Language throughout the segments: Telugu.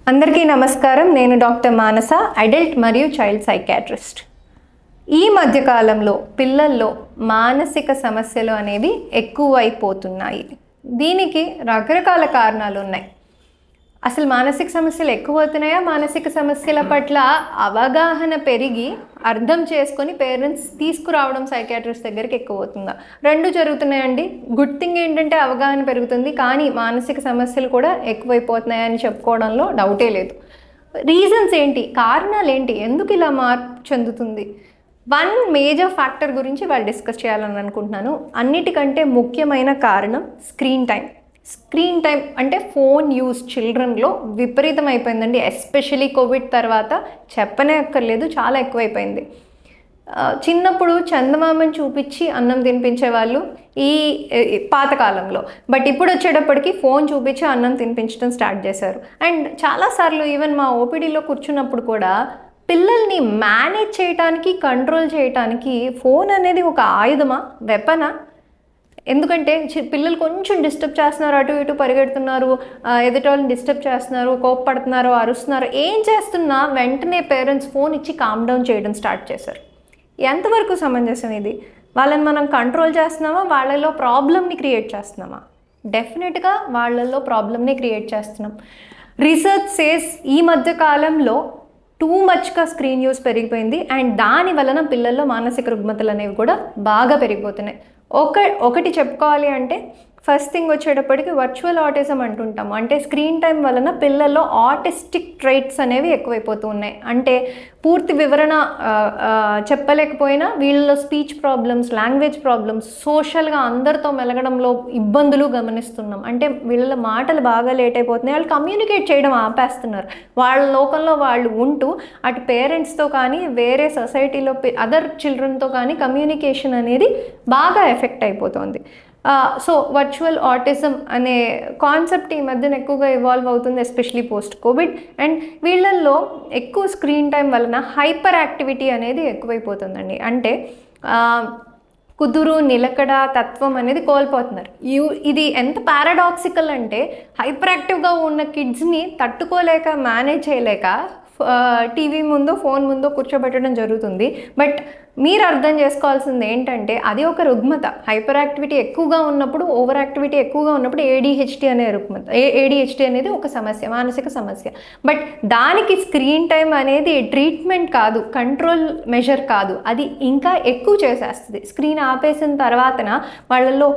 అందరికీ నమస్కారం. నేను డాక్టర్ మానస, అడల్ట్ మరియు చైల్డ్ సైకాట్రిస్ట్. ఈ మధ్యకాలంలో పిల్లల్లో మానసిక సమస్యలు అనేవి ఎక్కువైపోతున్నాయి. దీనికి రకరకాల కారణాలు ఉన్నాయి. అసలు మానసిక సమస్యలు ఎక్కువ అవుతున్నాయా, మానసిక సమస్యల పట్ల అవగాహన పెరిగి అర్థం చేసుకొని పేరెంట్స్ తీసుకురావడం సైకాట్రిస్ట్ దగ్గరికి ఎక్కువ అవుతుందా? రెండు జరుగుతున్నాయండి. గుడ్ థింగ్ ఏంటంటే అవగాహన పెరుగుతుంది, కానీ మానసిక సమస్యలు కూడా ఎక్కువైపోతున్నాయని చెప్పుకోవడంలో డౌటే లేదు. రీజన్స్ ఏంటి, కారణాలు ఏంటి, ఎందుకు ఇలా మార్పు చెందుతుంది? వన్ మేజర్ ఫ్యాక్టర్ గురించి వాళ్ళు డిస్కస్ చేయాలని అనుకుంటున్నాను. అన్నిటికంటే ముఖ్యమైన కారణం స్క్రీన్ టైం. స్క్రీన్ టైం అంటే ఫోన్ యూస్ చిల్డ్రన్లో విపరీతం అయిపోయిందండి. ఎస్పెషలీ కోవిడ్ తర్వాత చెప్పనే అక్కర్లేదు, చాలా ఎక్కువైపోయింది. చిన్నప్పుడు చందమామని చూపించి అన్నం తినిపించేవాళ్ళు ఈ పాతకాలంలో, బట్ ఇప్పుడు వచ్చేటప్పటికి ఫోన్ చూపించి అన్నం తినిపించడం స్టార్ట్ చేశారు. అండ్ చాలాసార్లు ఈవెన్ మా ఓపీడీలో కూర్చున్నప్పుడు కూడా పిల్లల్ని మేనేజ్ చేయడానికి, కంట్రోల్ చేయడానికి ఫోన్ అనేది ఒక ఆయుధమా, వెపనా? ఎందుకంటే పిల్లలు కొంచెం డిస్టర్బ్ చేస్తున్నారు, అటు ఇటు పరిగెడుతున్నారు, ఎదుటి వాళ్ళని డిస్టర్బ్ చేస్తున్నారు, కోప్పడుతున్నారు, అరుస్తున్నారు, ఏం చేస్తున్నా వెంటనే పేరెంట్స్ ఫోన్ ఇచ్చి కామ్ డౌన్ చేయడం స్టార్ట్ చేశారు. ఎంతవరకు సమంజసం ఇది? వాళ్ళని మనం కంట్రోల్ చేస్తున్నామా, వాళ్ళలో ప్రాబ్లమ్ని క్రియేట్ చేస్తున్నామా? డెఫినెట్గా వాళ్ళల్లో ప్రాబ్లమ్ని క్రియేట్ చేస్తున్నాం. రీసెర్చ్ సేస్ ఈ మధ్య కాలంలో టూ మచ్గా స్క్రీన్ యూస్ పెరిగిపోయింది. అండ్ దాని వలన పిల్లల్లో మానసిక రుగ్మతలు అనేవి కూడా బాగా పెరిగిపోతున్నాయి. ఒకటి చెప్పుకోవాలి అంటే ఫస్ట్ థింగ్ వచ్చేటప్పటికి వర్చువల్ ఆటిజం అంటుంటాము. అంటే స్క్రీన్ టైం వలన పిల్లల్లో ఆటిస్టిక్ ట్రైట్స్ అనేవి ఎక్కువైపోతూ ఉన్నాయి. అంటే పూర్తి వివరణ చెప్పలేకపోయినా వీళ్ళలో స్పీచ్ ప్రాబ్లమ్స్, లాంగ్వేజ్ ప్రాబ్లమ్స్, సోషల్గా అందరితో మెలగడంలో ఇబ్బందులు గమనిస్తున్నాం. అంటే వీళ్ళ మాటలు బాగా లేట్ అయిపోతున్నాయి, వాళ్ళు కమ్యూనికేట్ చేయడం ఆపేస్తున్నారు. వాళ్ళ లోకంలో వాళ్ళు ఉంటూ అటు పేరెంట్స్తో కానీ వేరే సొసైటీలో అదర్ చిల్డ్రన్తో కానీ కమ్యూనికేషన్ అనేది బాగా ఎఫెక్ట్ అయిపోతుంది. సో వర్చువల్ ఆటిజం అనే కాన్సెప్ట్ ఈ మధ్యన ఎక్కువగా ఇవాల్వ్ అవుతుంది, ఎస్పెషలీ పోస్ట్ కోవిడ్. అండ్ వీళ్ళల్లో ఎక్కువ స్క్రీన్ టైం వలన హైపర్ యాక్టివిటీ అనేది ఎక్కువైపోతుందండి. అంటే కుదురు, నిలకడ, తత్వం అనేది కోల్పోతున్నారు. ఇది ఎంత పారాడాక్సికల్ అంటే హైపర్ యాక్టివ్గా ఉన్న కిడ్స్ని తట్టుకోలేక, మేనేజ్ చేయలేక టీవీ ముందో ఫోన్ ముందో కూర్చోబెట్టడం జరుగుతుంది. బట్ మీరు అర్థం చేసుకోవాల్సింది ఏంటంటే అది ఒక రుగ్మత. హైపర్ యాక్టివిటీ ఎక్కువగా ఉన్నప్పుడు, ఓవర్ యాక్టివిటీ ఎక్కువగా ఉన్నప్పుడు ఏడిహెచ్డి అనే రుగ్మత. ఏడిహెచ్డి అనేది ఒక సమస్య, మానసిక సమస్య. బట్ దానికి స్క్రీన్ టైం అనేది ట్రీట్మెంట్ కాదు, కంట్రోల్ మెజర్ కాదు, అది ఇంకా ఎక్కువ చేసేస్తుంది. స్క్రీన్ ఆపేసిన తర్వాతన వాళ్ళల్లో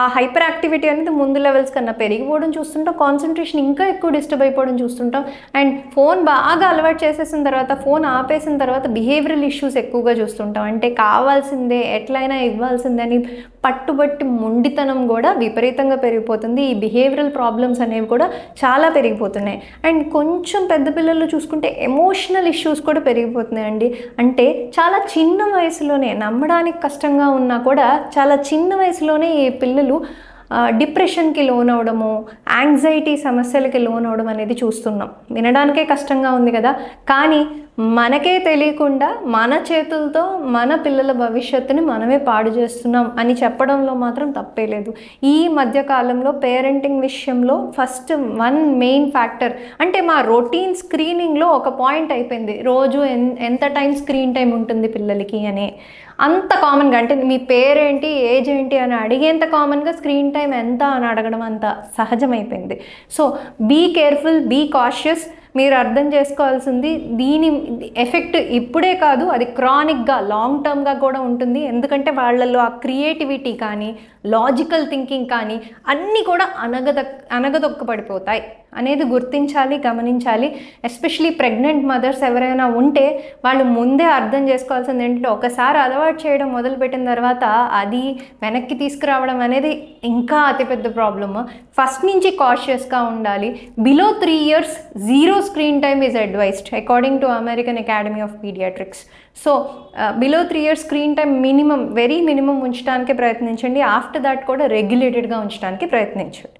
ఆ హైపర్ యాక్టివిటీ అనేది ముందు లెవెల్స్ కన్నా పెరిగిపోవడం చూస్తుంటాం, కాన్సన్ట్రేషన్ ఇంకా ఎక్కువ డిస్టర్బ్ అయిపోవడం చూస్తుంటాం. అండ్ ఫోన్ బాగా అలవాటు చేసేసిన తర్వాత, ఫోన్ ఆపేసిన తర్వాత బిహేవియరల్ ఇష్యూస్ ఎక్కువగా చూస్తుంటాం. అంటే కావాల్సిందే, ఎట్లయినా ఇవ్వాల్సిందే అని పట్టుబట్టి మొండితనం కూడా విపరీతంగా పెరిగిపోతుంది. ఈ బిహేవియరల్ ప్రాబ్లమ్స్ అనేవి కూడా చాలా పెరిగిపోతున్నాయి. అండ్ కొంచెం పెద్ద పిల్లలు చూసుకుంటే ఎమోషనల్ ఇష్యూస్ కూడా పెరిగిపోతున్నాయండి. అంటే చాలా చిన్న వయసులోనే, నమ్మడానికి కష్టంగా ఉన్నా కూడా చాలా చిన్న వయసులోనే ఈ పిల్లలు డిప్రెషన్కి లోనవడము, యాంగ్జైటీ సమస్యలకి లోనవడం అనేది చూస్తున్నాం. వినడానికే కష్టంగా ఉంది కదా, కానీ మనకే తెలియకుండా మన చేతులతో మన పిల్లల భవిష్యత్తుని మనమే పాడు చేస్తున్నాం అని చెప్పడంలో మాత్రం తప్పే లేదు. ఈ మధ్యకాలంలో పేరెంటింగ్ విషయంలో ఫస్ట్ వన్ మెయిన్ ఫ్యాక్టర్ అంటే మా రొటీన్ స్క్రీనింగ్లో ఒక పాయింట్ అయిపోయింది. రోజు ఎంత టైం స్క్రీన్ టైం ఉంటుంది పిల్లలకి అని. అంత కామన్గా, అంటే మీ పేరేంటి, ఏజ్ ఏంటి అని అడిగేంత కామన్గా స్క్రీన్ టైం ఎంత అని అడగడం అంత సహజమైపోయింది. So be careful, be cautious. మీరు అర్థం చేసుకోవాల్సింది దీని ఎఫెక్ట్ ఇప్పుడే కాదు, అది క్రానిక్గా, లాంగ్ టర్మ్గా కూడా ఉంటుంది. ఎందుకంటే వాళ్ళల్లో ఆ క్రియేటివిటీ కానీ, లాజికల్ థింకింగ్ కానీ అన్నీ కూడా అనగదొక్కపడిపోతాయి అనేది గుర్తించాలి, గమనించాలి. ఎస్పెషలీ ప్రెగ్నెంట్ మదర్స్ ఎవరైనా ఉంటే వాళ్ళు ముందే అర్థం చేసుకోవాల్సింది ఏంటంటే ఒకసారి అలవాటు చేయడం మొదలుపెట్టిన తర్వాత అది వెనక్కి తీసుకురావడం అనేది ఇంకా అతిపెద్ద ప్రాబ్లమ్. ఫస్ట్ నుంచి కాషియస్గా ఉండాలి. Below 3 years zero screen time is advised according to American Academy of Pediatrics. So below 3 years screen time minimum, very minimum ఉంచడానికి ప్రయత్నించండి. ఆఫ్టర్ దాట్ కూడా రెగ్యులేటెడ్గా ఉంచడానికి ప్రయత్నించండి.